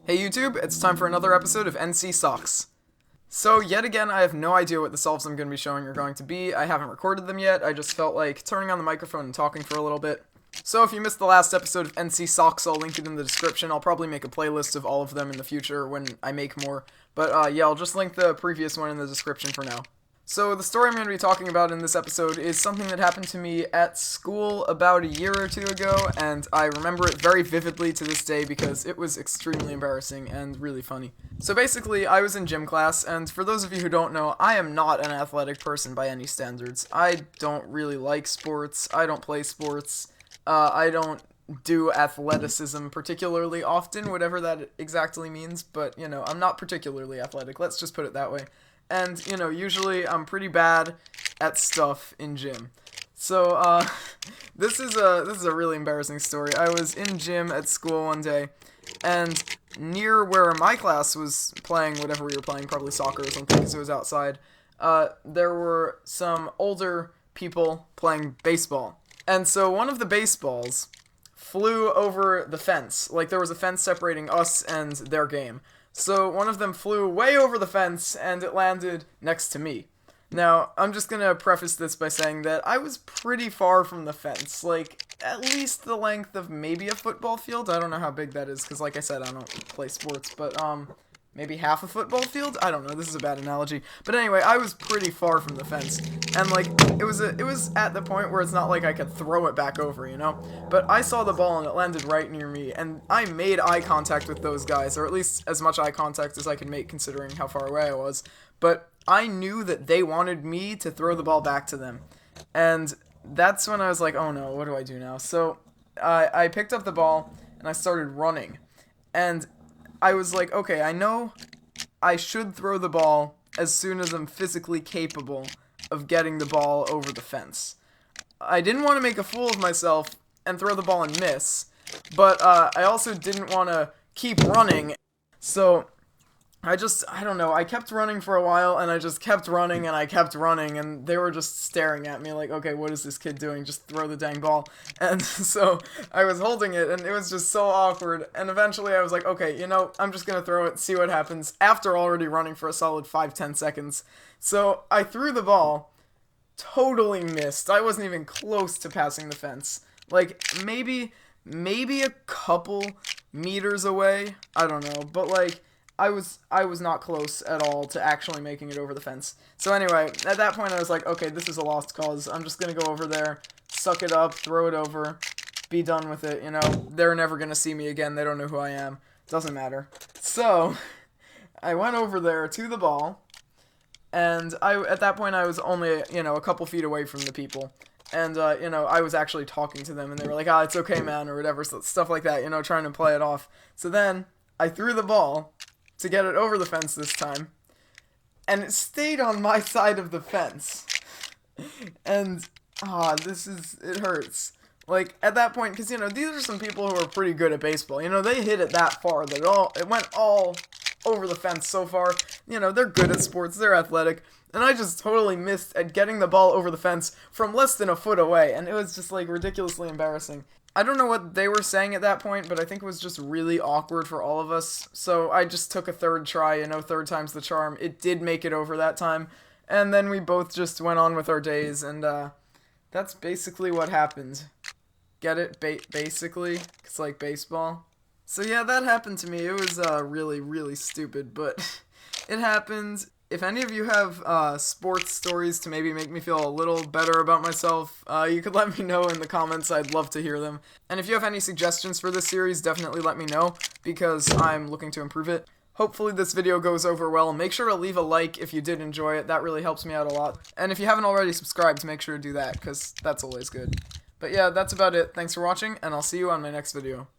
Hey YouTube, it's time for another episode of NC Socks. So yet again, I have no idea what the solves I'm going to be showing are going to be. I haven't recorded them yet. I just felt like turning on the microphone and talking for a little bit. So if you missed the last episode of NC Socks, I'll link it in the description. I'll probably make a playlist of all of them in the future when I make more. But yeah, I'll just link the previous one in the description for now. So the story I'm going to be talking about in this episode is something that happened to me at school about a year or two ago, and I remember it very vividly to this day because it was extremely embarrassing and really funny. So basically, I was in gym class, and for those of you who don't know, I am not an athletic person by any standards. I don't really like sports, I don't play sports, I don't do athleticism particularly often, whatever that exactly means, but, you know, I'm not particularly athletic, let's just put it that way. And, you know, usually I'm pretty bad at stuff in gym. So, this is a really embarrassing story. I was in gym at school one day, and near where my class was playing whatever we were playing, probably soccer or something, because it was outside, there were some older people playing baseball. And so one of the baseballs flew over the fence. Like, there was a fence separating us and their game. So one of them flew way over the fence, and it landed next to me. Now, I'm just gonna preface this by saying that I was pretty far from the fence, like, at least the length of maybe a football field. I don't know how big that is, because like I said, I don't play sports, but, maybe half a football field? I don't know, this is a bad analogy. But anyway, I was pretty far from the fence, and, like, it was at the point where it's not like I could throw it back over, you know? But I saw the ball, and it landed right near me, and I made eye contact with those guys, or at least as much eye contact as I could make considering how far away I was. But I knew that they wanted me to throw the ball back to them, and that's when I was like, oh no, what do I do now? So I picked up the ball, and I started running, and I was like, okay, I know I should throw the ball as soon as I'm physically capable of getting the ball over the fence. I didn't want to make a fool of myself and throw the ball and miss, but I also didn't want to keep running, so I don't know, I kept running for a while, and I just kept running, and I kept running, and they were just staring at me like, okay, what is this kid doing? Just throw the dang ball. And so I was holding it, and it was just so awkward, and eventually I was like, okay, you know, I'm just gonna throw it, see what happens, after already running for a solid 5-10 seconds. So I threw the ball, totally missed. I wasn't even close to passing the fence. Like, maybe a couple meters away, I don't know, but like, I was not close at all to actually making it over the fence. So anyway, at that point I was like, okay, this is a lost cause. I'm just gonna go over there, suck it up, throw it over, be done with it, you know? They're never gonna see me again, they don't know who I am. Doesn't matter. So, I went over there to the ball, and at that point I was only, you know, a couple feet away from the people. And, you know, I was actually talking to them, and they were like, ah, it's okay, man, or whatever, so stuff like that, you know, trying to play it off. So then, I threw the ball to get it over the fence this time, and it stayed on my side of the fence. And, it hurts. Like, at that point, because, you know, these are some people who are pretty good at baseball. You know, they hit it that far that it went all over the fence so far. You know, they're good at sports, they're athletic, and I just totally missed at getting the ball over the fence from less than a foot away, and it was just, like, ridiculously embarrassing. I don't know what they were saying at that point, but I think it was just really awkward for all of us, so I just took a third try, you know, third time's the charm. It did make it over that time, and then we both just went on with our days, and that's basically what happened. Get it? Basically? It's like baseball. So yeah, that happened to me. It was really, really stupid, but it happened. If any of you have sports stories to maybe make me feel a little better about myself, you could let me know in the comments. I'd love to hear them. And if you have any suggestions for this series, definitely let me know, because I'm looking to improve it. Hopefully this video goes over well. Make sure to leave a like if you did enjoy it. That really helps me out a lot. And if you haven't already subscribed, make sure to do that, because that's always good. But yeah, that's about it. Thanks for watching, and I'll see you on my next video.